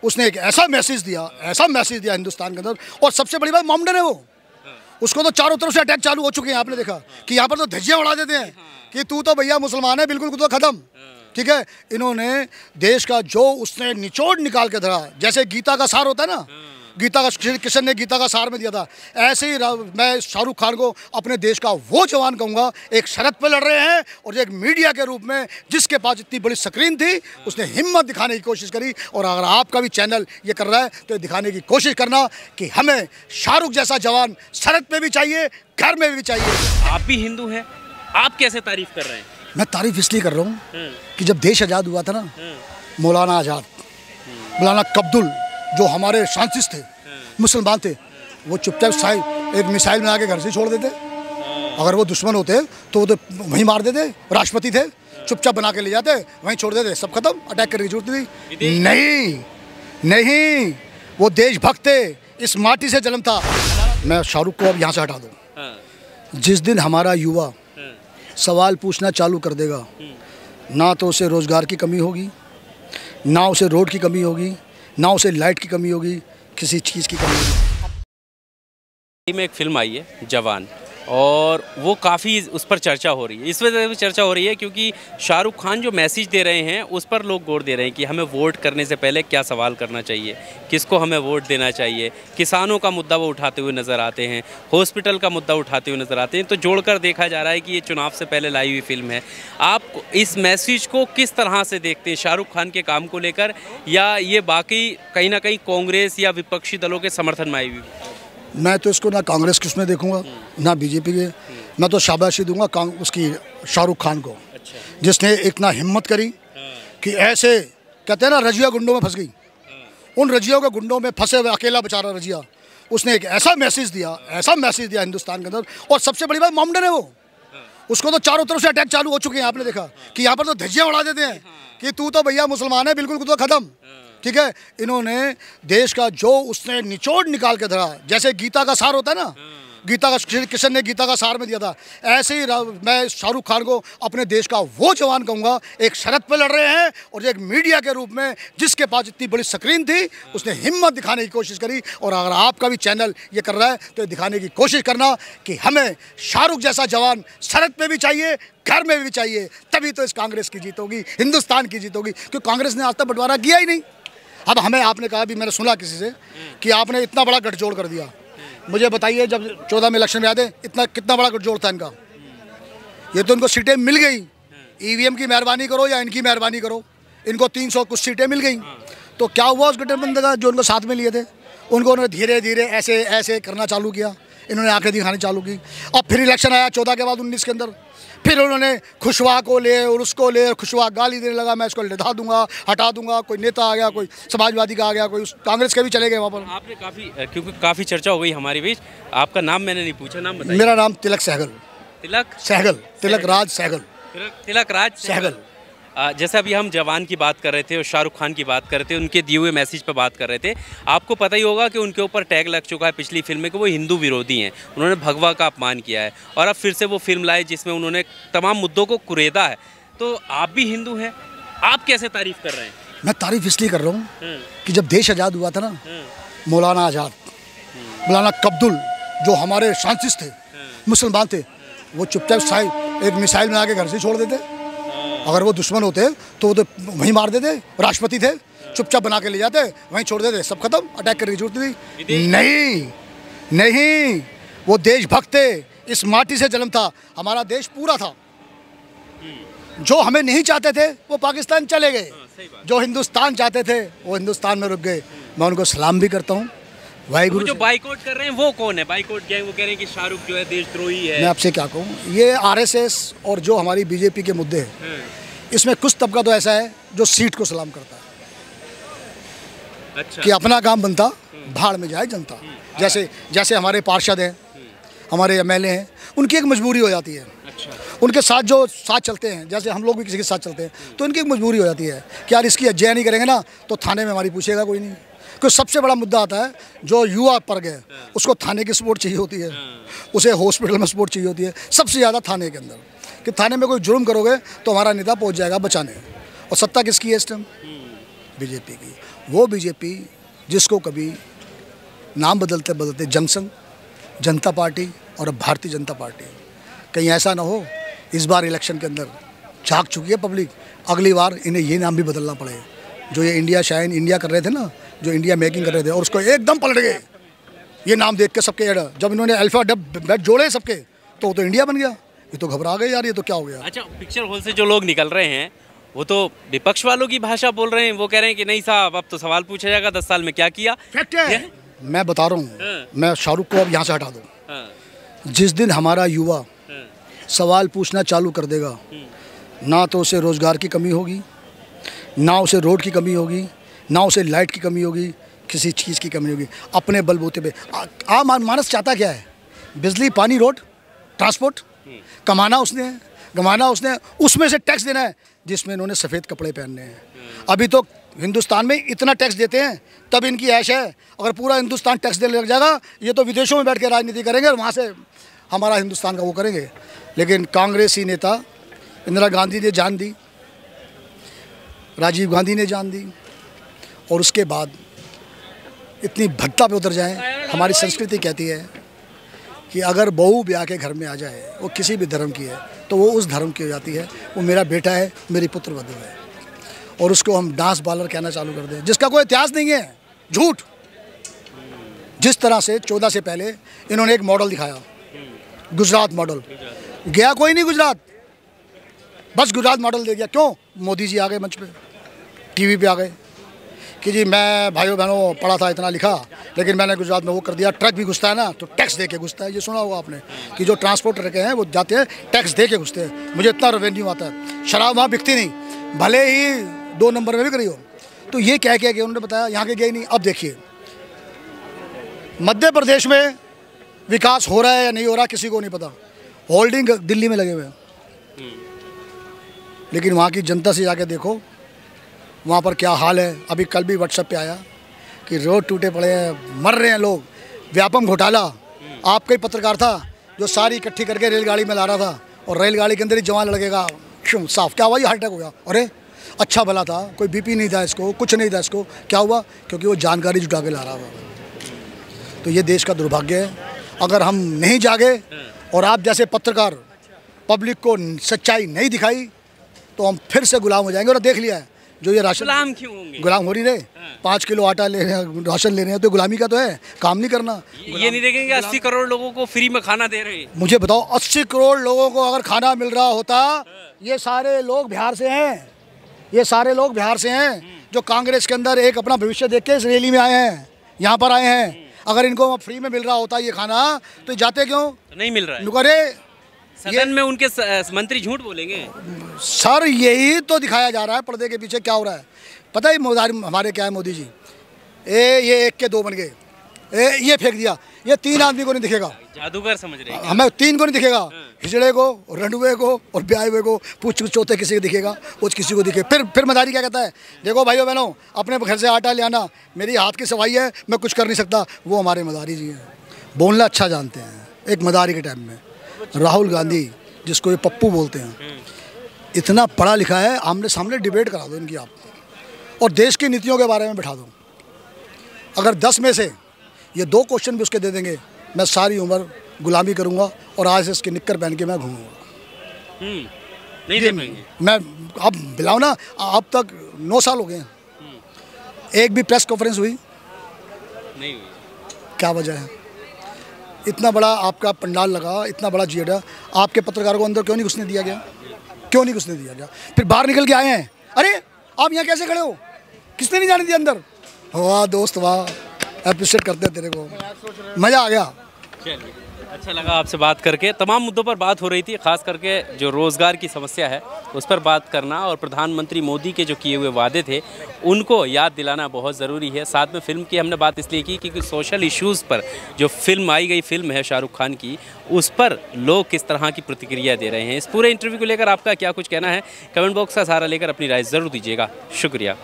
उसने एक ऐसा मैसेज दिया हिंदुस्तान के अंदर। और सबसे बड़ी बात, मोमडन है वो, उसको तो चारों तरफ से अटैक चालू हो चुके हैं। आपने देखा कि यहाँ पर तो धज्जियां उड़ा देते हैं कि तू तो भैया मुसलमान है, बिल्कुल तो खत्म। ठीक है, इन्होंने देश का जो उसने निचोड़ निकाल के धरा, जैसे गीता का सार होता है ना, गीता का श्री कृष्ण ने गीता का सार में दिया था, ऐसे ही मैं शाहरुख खान को अपने देश का वो जवान कहूँगा। एक सरहद पे लड़ रहे हैं और एक मीडिया के रूप में जिसके पास इतनी बड़ी स्क्रीन थी, उसने हिम्मत दिखाने की कोशिश करी। और अगर आपका भी चैनल ये कर रहा है तो दिखाने की कोशिश करना कि हमें शाहरुख जैसा जवान सरहद पे भी चाहिए, घर में भी चाहिए। आप भी हिंदू हैं, आप कैसे तारीफ कर रहे हैं? मैं तारीफ इसलिए कर रहा हूँ कि जब देश आज़ाद हुआ था ना, मौलाना आज़ाद, मौलाना कब्दुल, जो हमारे शांतिस्ट थे, मुसलमान थे, वो चुपचाप साहिब एक मिसाइल बना के घर से छोड़ देते। अगर वो दुश्मन होते तो वो तो वहीं मार देते। राष्ट्रपति थे, चुपचाप बना के ले जाते, वहीं छोड़ देते, सब खत्म, अटैक करने की जरूरत थी नहीं, वो देशभक्त थे, इस माटी से जन्म था। मैं शाहरुख को अब यहाँ से हटा दूँ। जिस दिन हमारा युवा सवाल पूछना चालू कर देगा, ना तो उसे रोज़गार की कमी होगी, ना उसे रोड की कमी होगी, ना उसे लाइट की कमी होगी, किसी चीज़ की कमी होगी। में एक फिल्म आई है जवान, और वो काफ़ी उस पर चर्चा हो रही है। इस वजह से चर्चा हो रही है क्योंकि शाहरुख खान जो मैसेज दे रहे हैं उस पर लोग गौर दे रहे हैं कि हमें वोट करने से पहले क्या सवाल करना चाहिए, किसको हमें वोट देना चाहिए। किसानों का मुद्दा वो उठाते हुए नज़र आते हैं, हॉस्पिटल का मुद्दा उठाते हुए नज़र आते हैं। तो जोड़कर देखा जा रहा है कि ये चुनाव से पहले लाई हुई फिल्म है। आप इस मैसेज को किस तरह से देखते हैं, शाहरुख खान के काम को लेकर, या ये बाकी कहीं ना कहीं कांग्रेस या विपक्षी दलों के समर्थन में आई हुई? मैं तो इसको ना कांग्रेस के उसमें देखूंगा, ना बीजेपी के। मैं तो शाबाशी दूंगा उसकी शाहरुख खान को। अच्छा। जिसने इतना हिम्मत करी कि ऐसे कहते हैं ना, रजिया गुंडों में फंस गई, उन रजियों के गुंडों में फंसे हुए अकेला बेचारा रजिया, उसने एक ऐसा मैसेज दिया हिंदुस्तान के अंदर। और सबसे बड़ी बात, मोमडन है वो, उसको तो चारों तरफ से अटैक चालू हो चुके हैं। आपने देखा कि यहाँ पर तो धज्जियां उड़ा देते हैं कि तू तो भैया मुसलमान है, बिल्कुल तो खत्म। ठीक है, इन्होंने देश का जो उसने निचोड़ निकाल के धरा, जैसे गीता का सार होता है ना, गीता का श्री कृष्ण ने गीता का सार में दिया था, ऐसे ही मैं शाहरुख खान को अपने देश का वो जवान कहूँगा। एक सरहद पे लड़ रहे हैं और एक मीडिया के रूप में जिसके पास इतनी बड़ी स्क्रीन थी, उसने हिम्मत दिखाने की कोशिश करी। और अगर आपका भी चैनल ये कर रहा है तो दिखाने की कोशिश करना कि हमें शाहरुख जैसा जवान सरहद पे भी चाहिए, घर में भी चाहिए। तभी तो इस कांग्रेस की जीत होगी, हिंदुस्तान की जीत होगी, क्योंकि कांग्रेस ने आज तक बंटवारा किया ही नहीं। अब हमें, आपने कहा भी, मैंने सुना किसी से कि आपने इतना बड़ा गठजोड़ कर दिया। मुझे बताइए, जब 14 में इलेक्शन में याद है, कितना बड़ा गठजोड़ था इनका? ये तो इनको सीटें मिल गई, ईवीएम की मेहरबानी करो या इनकी मेहरबानी करो, इनको 300 कुछ सीटें मिल गई। तो क्या हुआ उस गठबंधन का? जो उनको साथ में लिए थे उनको उन्होंने धीरे धीरे ऐसे ऐसे करना चालू किया, इन्होंने आंखें दिखानी चालू की। अब फिर इलेक्शन आया 14 के बाद 19 के अंदर, फिर उन्होंने खुशवा को ले और उसको ले, और खुशवा गाली देने लगा, मैं इसको लिटा दूंगा, हटा दूंगा। कोई नेता आ गया, कोई समाजवादी का आ गया, कोई कांग्रेस के भी चले गए वहाँ पर। आपने क्योंकि काफ़ी चर्चा हो गई हमारे बीच, आपका नाम मैंने नहीं पूछा, नाम बताइए। मेरा नाम तिलक सहगल। तिलक राज सहगल। जैसे अभी हम जवान की बात कर रहे थे और शाहरुख खान की बात कर रहे थे, उनके दिए हुए मैसेज पर बात कर रहे थे। आपको पता ही होगा कि उनके ऊपर टैग लग चुका है पिछली फिल्म में कि वो हिंदू विरोधी हैं, उन्होंने भगवा का अपमान किया है, और अब फिर से वो फिल्म लाए जिसमें उन्होंने तमाम मुद्दों को कुरेदा है। तो आप भी हिंदू हैं, आप कैसे तारीफ कर रहे हैं? मैं तारीफ इसलिए कर रहा हूँ कि जब देश आज़ाद हुआ था ना, मौलाना आज़ाद, मौलाना कब्दुल, जो हमारे शांतिस्ट थे, मुसलमान थे, वो चुपचाप साहिब एक मिसाइल बना के घर से छोड़ देते। अगर वो दुश्मन होते तो वो तो वहीं मार देते। राष्ट्रपति थे, चुपचाप बना के ले जाते, वहीं छोड़ देते, सब खत्म, अटैक करने की जरूरत थी नहीं, वो देशभक्त थे, इस माटी से जन्म था। हमारा देश पूरा था। जो हमें नहीं चाहते थे वो पाकिस्तान चले गए, जो हिंदुस्तान चाहते थे वो हिंदुस्तान में रुक गए। मैं उनको सलाम भी करता हूँ। वाहिगुरु। जो बाइकआउट कर रहे हैं वो कौन है? बाइकआउट क्या है? वो कह रहे हैं कि शाहरुख जो है देशद्रोही है। मैं आपसे क्या कहूँ, ये आरएसएस और जो हमारी बीजेपी के मुद्दे हैं, इसमें कुछ तबका तो ऐसा है जो सीट को सलाम करता है। अच्छा। कि अपना काम बनता, भाड़ में जाए जनता। जैसे हमारे पार्षद हैं, हमारे एमएलए हैं, उनकी एक मजबूरी हो जाती है। अच्छा। उनके साथ जो साथ चलते हैं, जैसे हम लोग भी किसी के साथ चलते हैं, तो उनकी एक मजबूरी हो जाती है कि यार इसकी अज्जया नहीं करेंगे ना तो थाने में हमारी पूछेगा कोई नहीं। क्योंकि सबसे बड़ा मुद्दा आता है, जो युवा पर गए उसको थाने की सपोर्ट चाहिए होती है, उसे हॉस्पिटल में सपोर्ट चाहिए होती है, सबसे ज़्यादा थाने के अंदर। कि थाने में कोई जुर्म करोगे तो हमारा नेता पहुंच जाएगा बचाने। और सत्ता किसकी है इस टाइम? बीजेपी की। वो बीजेपी जिसको कभी नाम बदलते बदलते जनसंघ, जनता पार्टी और अब भारतीय जनता पार्टी, कहीं ऐसा ना हो इस बार इलेक्शन के अंदर झाँक चुकी है पब्लिक, अगली बार इन्हें ये नाम भी बदलना पड़े। जो ये इंडिया शाइन इंडिया कर रहे थे ना, जो इंडिया मेकिंग कर रहे थे, और उसको एकदम पलट गए ये नाम देख के सबके। जब इन्होंने अल्फा बेट जोड़े सबके तो इंडिया बन गया। ये तो घबरा गए यार, ये तो क्या हो गया। अच्छा, पिक्चर हॉल से जो लोग निकल रहे हैं वो तो विपक्ष वालों की भाषा बोल रहे हैं। वो कह रहे हैं कि नहीं साहब, अब तो सवाल पूछा जाएगा 10 साल में क्या किया। फैक्ट है, मैं बता रहा हूँ। मैं शाहरुख को अब यहाँ से हटा दूँ। जिस दिन हमारा युवा सवाल पूछना चालू कर देगा, ना तो उसे रोज़गार की कमी होगी, ना उसे रोड की कमी होगी, ना उसे लाइट की कमी होगी, किसी चीज़ की कमी होगी। अपने बलबूते पे आम मानस चाहता क्या है? बिजली, पानी, रोड, ट्रांसपोर्ट। कमाना उसने उसमें से टैक्स देना है जिसमें इन्होंने सफ़ेद कपड़े पहनने हैं। अभी तो हिंदुस्तान में इतना टैक्स देते हैं तब इनकी ऐश है। अगर पूरा हिंदुस्तान टैक्स देने लग जाएगा, ये तो विदेशों में बैठ के राजनीति करेंगे और वहाँ से हमारा हिंदुस्तान का वो करेंगे। लेकिन कांग्रेसी नेता इंदिरा गांधी ने जान दी, राजीव गांधी ने जान दी, और उसके बाद इतनी भद्दा पे उतर जाएं। हमारी संस्कृति कहती है कि अगर बहू ब्याह के घर में आ जाए, वो किसी भी धर्म की है, तो वो उस धर्म की हो जाती है। वो मेरा बेटा है, मेरी पुत्र वधू है, और उसको हम डांस बालर कहना चालू कर दें, जिसका कोई इतिहास नहीं है। झूठ। जिस तरह से 14 से पहले इन्होंने एक मॉडल दिखाया, गुजरात मॉडल, गया कोई नहीं गुजरात, बस गुजरात मॉडल दे गया। क्यों? मोदी जी आ गए मंच पे, टीवी पे आ गए कि जी मैं भाइयों बहनों पढ़ा था, इतना लिखा, लेकिन मैंने गुजरात में वो कर दिया। ट्रक भी घुसता है ना तो टैक्स दे के घुसता है। ये सुना होगा आपने कि जो ट्रांसपोर्टर के हैं वो जाते हैं टैक्स दे के घुसते हैं। मुझे इतना रेवेन्यू आता है। शराब वहाँ बिकती नहीं, भले ही 2 नंबर में भी करी हो। तो ये कह के उन्होंने बताया, यहाँ के गए नहीं। अब देखिए मध्य प्रदेश में विकास हो रहा है या नहीं हो रहा किसी को नहीं पता। होल्डिंग दिल्ली में लगे हुए हैं, लेकिन वहाँ की जनता से जाके देखो वहाँ पर क्या हाल है। अभी कल भी व्हाट्सएप पे आया कि रोड टूटे पड़े हैं, मर रहे हैं लोग। व्यापम घोटाला, आपका ही पत्रकार था जो सारी इकट्ठी करके रेलगाड़ी में ला रहा था, और रेलगाड़ी के अंदर ही जवान लगेगा साफ। क्या हुआ? ये हार्ट अटैक हो गया। अरे अच्छा भला था, कोई बीपी नहीं था इसको, कुछ नहीं था इसको, क्या हुआ? क्योंकि वो जानकारी जुटा के ला रहा था। तो ये देश का दुर्भाग्य है। अगर हम नहीं जागे और आप जैसे पत्रकार पब्लिक को सच्चाई नहीं दिखाई, तो हम फिर से गुलाम हो जाएंगे। और देख लिया है, जो ये राशन गुलाम क्यों होंगे? गुलाम हो नहीं रहे। 5 किलो आटा ले रहे हैं, राशन ले रहे हैं, तो गुलामी का तो है, काम नहीं करना। ये नहीं देखेंगे 80 करोड़ लोगों को फ्री में खाना दे रहे हैं। मुझे बताओ, 80 करोड़ लोगों को अगर खाना मिल रहा होता, ये सारे लोग बिहार से हैं, ये सारे लोग बिहार से हैं जो कांग्रेस के अंदर एक अपना भविष्य देख के इस रैली में आए हैं, यहाँ पर आए हैं। अगर इनको फ्री में मिल रहा होता ये खाना, तो जाते क्यों? नहीं मिल रहा है। अरे सदन में उनके मंत्री झूठ बोलेंगे। सर यही तो दिखाया जा रहा है, पर्दे के पीछे क्या हो रहा है पता है। हमारे क्या है मोदी जी, ये 1 के 2 बन गए, ये फेंक दिया, ये 3 आदमी को नहीं दिखेगा। जादूगर समझ रहे हैं। हमें 3 को नहीं दिखेगा, हिजड़े को, रंडुए को और ब्याह हुए को, पूछ चौथे किसी को दिखेगा, कुछ किसी को दिखे। फिर मदारी क्या कहता है, देखो भाइयों बहनों अपने घर से आटा ले आना, मेरी हाथ की सफाई है, मैं कुछ कर नहीं सकता। वो हमारे मदारी जी हैं, बोलना अच्छा जानते हैं। एक मदारी के टाइम में राहुल गांधी, जिसको ये पप्पू बोलते हैं, इतना पढ़ा लिखा है, आमने सामने डिबेट करा दो इनकी आप, और देश की नीतियों के बारे में बैठा दो। अगर 10 में से ये 2 क्वेश्चन भी उसके दे देंगे, मैं सारी उम्र गुलामी करूंगा और आज से इसके निक्कर पहन के मैं घूमूंगा। नहीं दे पाएंगे। मैं अब बिलाओ ना, अब तक 9 साल हो गए हैं, एक भी प्रेस कॉन्फ्रेंस हुई नहीं हुई। क्या वजह है? इतना बड़ा आपका पंडाल लगा, इतना बड़ा जिएडा, आपके पत्रकारों को अंदर क्यों नहीं घुसने दिया गया? क्यों नहीं घुसने दिया गया? फिर बाहर निकल के आए हैं, अरे आप यहाँ कैसे खड़े हो, किसने नहीं जाने दिया अंदर? वाह दोस्त वाह, अप्रिशिएट करते हैं तेरे को, मज़ा आ गया। चलिए, अच्छा लगा आपसे बात करके। तमाम मुद्दों पर बात हो रही थी, खास करके जो रोज़गार की समस्या है उस पर बात करना, और प्रधानमंत्री मोदी के जो किए हुए वादे थे उनको याद दिलाना बहुत ज़रूरी है। साथ में फ़िल्म की हमने बात इसलिए की क्योंकि सोशल इश्यूज़ पर जो फिल्म आई गई फिल्म है शाहरुख खान की, उस पर लोग किस तरह की प्रतिक्रिया दे रहे हैं। इस पूरे इंटरव्यू को लेकर आपका क्या कुछ कहना है, कमेंट बॉक्स का सहारा लेकर अपनी राय ज़रूर दीजिएगा। शुक्रिया।